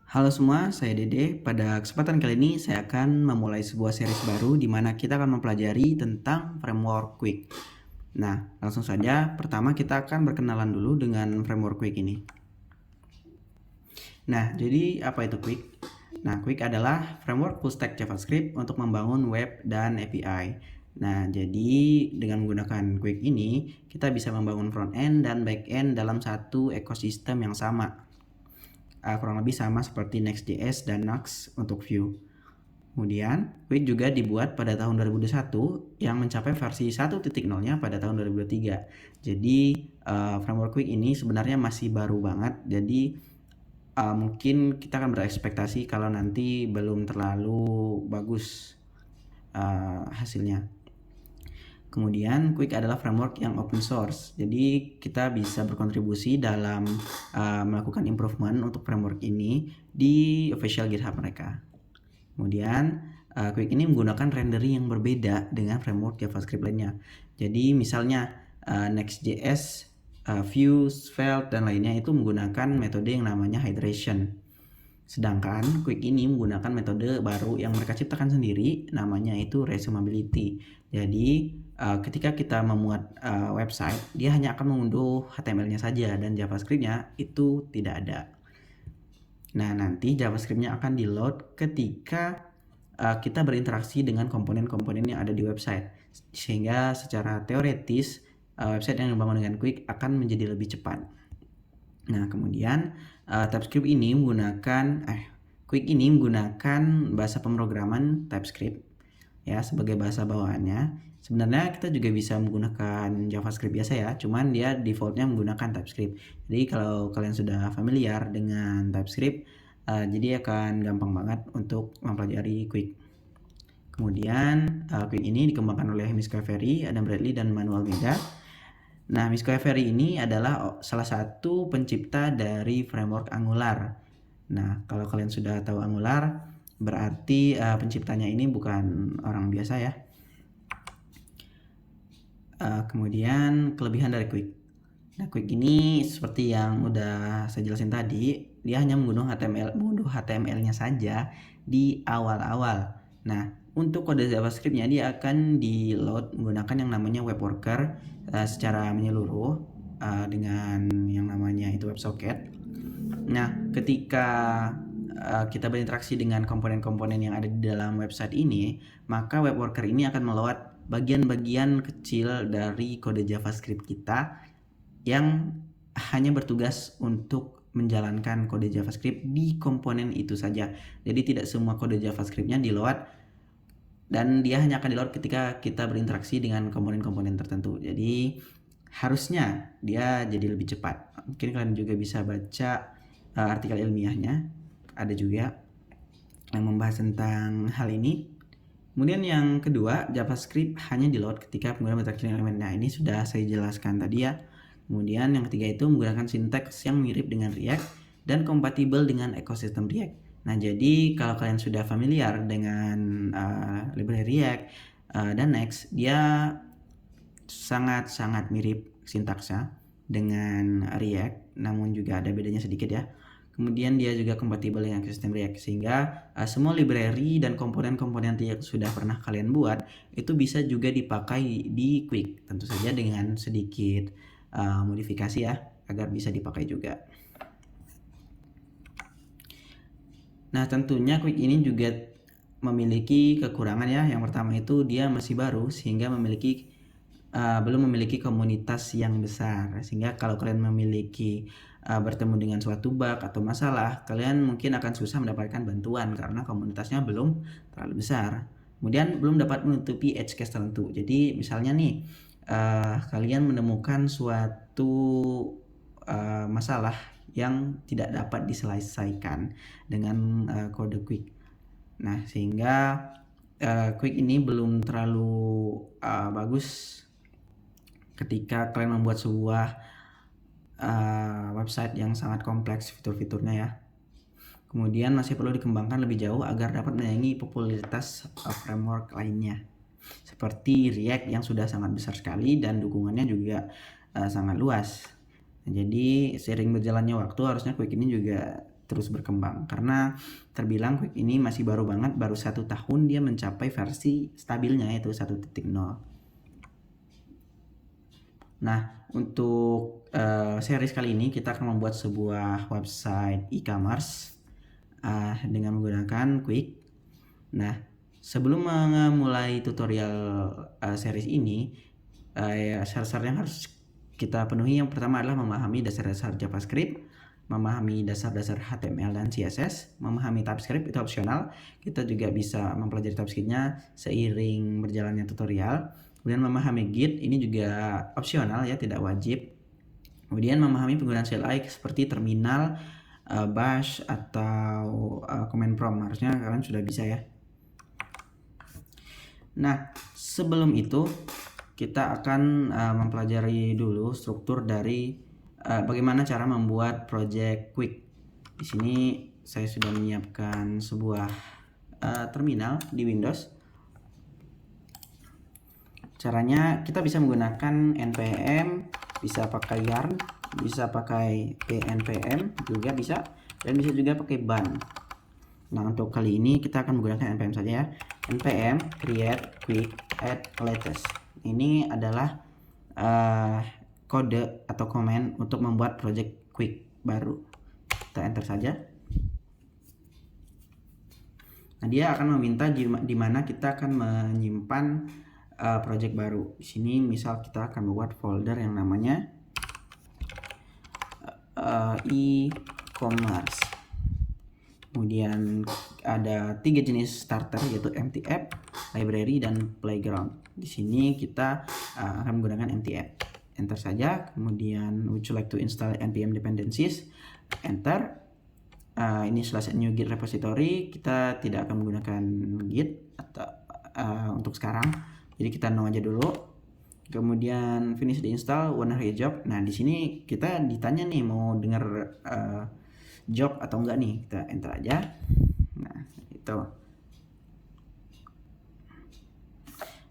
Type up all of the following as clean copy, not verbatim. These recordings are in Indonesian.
Halo semua, saya Dede. Pada kesempatan kali ini saya akan memulai sebuah series baru di mana kita akan mempelajari tentang framework Qwik. Nah, langsung saja. Pertama kita akan berkenalan dulu dengan framework Qwik ini. Nah, jadi apa itu Qwik? Nah, Qwik adalah framework full stack JavaScript untuk membangun web dan API. Nah, jadi dengan menggunakan Qwik ini, kita bisa membangun front end dan back end dalam satu ekosistem yang sama. Kurang lebih sama seperti Next.js dan Nuxt untuk Vue. Kemudian, Qwik juga dibuat pada tahun 2021 yang mencapai versi 1.0-nya pada tahun 2023. Jadi, framework Qwik ini sebenarnya masih baru banget. Jadi, mungkin kita akan berekspektasi kalau nanti belum terlalu bagus hasilnya. Kemudian Qwik adalah framework yang open source, jadi kita bisa berkontribusi dalam melakukan improvement untuk framework ini di official GitHub mereka. Kemudian Qwik ini menggunakan rendering yang berbeda dengan framework JavaScript lainnya. Jadi misalnya Next.js, Vue, Svelte, dan lainnya itu menggunakan metode yang namanya hydration. Sedangkan Qwik ini menggunakan metode baru yang mereka ciptakan sendiri, namanya itu resumability. Jadi ketika kita memuat website, dia hanya akan mengunduh HTML-nya saja dan JavaScript-nya itu tidak ada. Nah, nanti JavaScript-nya akan di-load ketika kita berinteraksi dengan komponen-komponen yang ada di website. Sehingga secara teoretis website yang dibangun dengan Qwik akan menjadi lebih cepat. Nah, kemudian TypeScript ini menggunakan Qwik ini menggunakan bahasa pemrograman TypeScript ya sebagai bahasa bawaannya. Sebenarnya kita juga bisa menggunakan JavaScript biasa ya, cuman dia defaultnya menggunakan TypeScript. Jadi kalau kalian sudah familiar dengan TypeScript, jadi akan gampang banget untuk mempelajari Qwik. Kemudian Qwik ini dikembangkan oleh Misko Every, Adam Bradley, dan Manuel Meda. Nah, Misko Every ini adalah salah satu pencipta dari framework Angular. Nah, kalau kalian sudah tahu Angular, berarti penciptanya ini bukan orang biasa ya. Kemudian kelebihan dari Qwik. Nah, Qwik ini seperti yang udah saya jelasin tadi, dia hanya mengunduh HTML-nya saja di awal-awal. Nah, untuk kode JavaScript-nya dia akan di-load menggunakan yang namanya web worker secara menyeluruh dengan yang namanya itu WebSocket. Nah, ketika kita berinteraksi dengan komponen-komponen yang ada di dalam website ini, maka web worker ini akan meload bagian-bagian kecil dari kode JavaScript kita yang hanya bertugas untuk menjalankan kode JavaScript di komponen itu saja. Jadi tidak semua kode JavaScript-nya di-load, dan dia hanya akan di-load ketika kita berinteraksi dengan komponen-komponen tertentu. Jadi harusnya dia jadi lebih cepat. Mungkin kalian juga bisa baca artikel ilmiahnya, ada juga yang membahas tentang hal ini. Kemudian yang kedua, JavaScript hanya di-load ketika penggunaan berinteraksi dengan elemen. Nah, ini sudah saya jelaskan tadi ya. Kemudian yang ketiga itu menggunakan sinteks yang mirip dengan React dan kompatibel dengan ekosistem React. Nah, jadi kalau kalian sudah familiar dengan library React dan Next, dia sangat-sangat mirip sintaksnya dengan React, namun juga ada bedanya sedikit ya. Kemudian dia juga kompatibel dengan ekosistem React, sehingga semua library dan komponen-komponen yang sudah pernah kalian buat itu bisa juga dipakai di Qwik, tentu saja dengan sedikit modifikasi ya, agar bisa dipakai juga. Nah, tentunya Qwik ini juga memiliki kekurangan ya. Yang pertama itu dia masih baru, sehingga belum memiliki komunitas yang besar. Sehingga kalau kalian memiliki bertemu dengan suatu bug atau masalah, kalian mungkin akan susah mendapatkan bantuan karena komunitasnya belum terlalu besar. Kemudian belum dapat menutupi edge case tertentu. Jadi misalnya nih, kalian menemukan suatu masalah yang tidak dapat diselesaikan dengan kode Qwik. Nah, sehingga Qwik ini belum terlalu bagus ketika kalian membuat sebuah website yang sangat kompleks fitur-fiturnya ya. Kemudian masih perlu dikembangkan lebih jauh agar dapat menyaingi popularitas framework lainnya, seperti React yang sudah sangat besar sekali dan dukungannya juga sangat luas. Nah, jadi seiring berjalannya waktu harusnya Qwik ini juga terus berkembang, karena terbilang Qwik ini masih baru banget, baru 1 tahun dia mencapai versi stabilnya yaitu 1.0. Nah, untuk series kali ini kita akan membuat sebuah website e-commerce dengan menggunakan Qwik. Nah, sebelum memulai tutorial series ini, syarat-syarat yang harus kita penuhi yang pertama adalah memahami dasar-dasar JavaScript, memahami dasar-dasar HTML dan CSS, memahami TypeScript itu opsional. Kita juga bisa mempelajari TypeScript-nya seiring berjalannya tutorial. Kemudian memahami Git ini juga opsional ya, tidak wajib. Kemudian memahami penggunaan CLI seperti terminal, bash atau command prompt, harusnya kalian sudah bisa ya. Nah, sebelum itu kita akan mempelajari dulu struktur dari bagaimana cara membuat project Qwik. Di sini saya sudah menyiapkan sebuah terminal di Windows. Caranya kita bisa menggunakan npm, bisa pakai yarn, bisa pakai npm juga bisa, dan bisa juga pakai ban. Nah, untuk kali ini kita akan menggunakan npm saja ya. npm create Qwik add latest. Ini adalah kode atau komen untuk membuat project Qwik baru. Kita enter saja. Nah, dia akan meminta di mana kita akan menyimpan project baru. Di sini misal kita akan membuat folder yang namanya e-commerce. Kemudian ada 3 jenis starter yaitu empty app, library, dan playground. Di sini kita akan menggunakan empty app. Enter saja. Kemudian would you like to install npm dependencies? Enter. Ini slash new git repository. Kita tidak akan menggunakan git atau untuk sekarang. Jadi kita no aja dulu. Kemudian finish the install, wanna create job. Nah, di sini kita ditanya nih mau dengar job atau enggak nih. Kita enter aja. Nah, itu.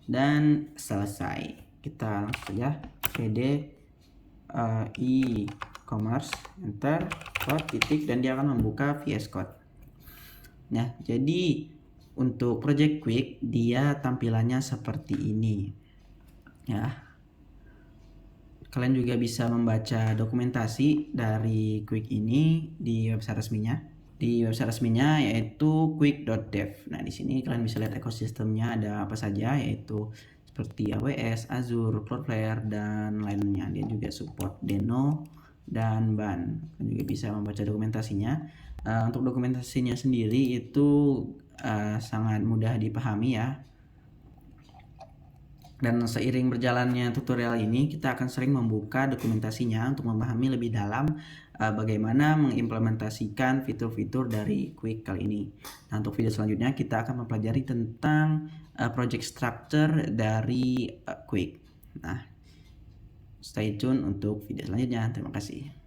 Dan selesai. Kita langsung saja cd e-commerce, enter, code, titik, dan dia akan membuka VS Code. Nah, jadi untuk project Qwik dia tampilannya seperti ini ya. Kalian juga bisa membaca dokumentasi dari Qwik ini di website resminya. Di website resminya yaitu qwik.dev. Nah, di sini kalian bisa lihat ekosistemnya ada apa saja, yaitu seperti AWS, Azure, Cloudflare, dan lainnya. Dia juga support Deno dan Ban. Kalian juga bisa membaca dokumentasinya. Untuk dokumentasinya sendiri itu sangat mudah dipahami ya. Dan seiring berjalannya tutorial ini kita akan sering membuka dokumentasinya untuk memahami lebih dalam bagaimana mengimplementasikan fitur-fitur dari Qwik kali ini. Nah, untuk video selanjutnya kita akan mempelajari tentang project structure dari Qwik. Nah, stay tune untuk video selanjutnya. Terima kasih.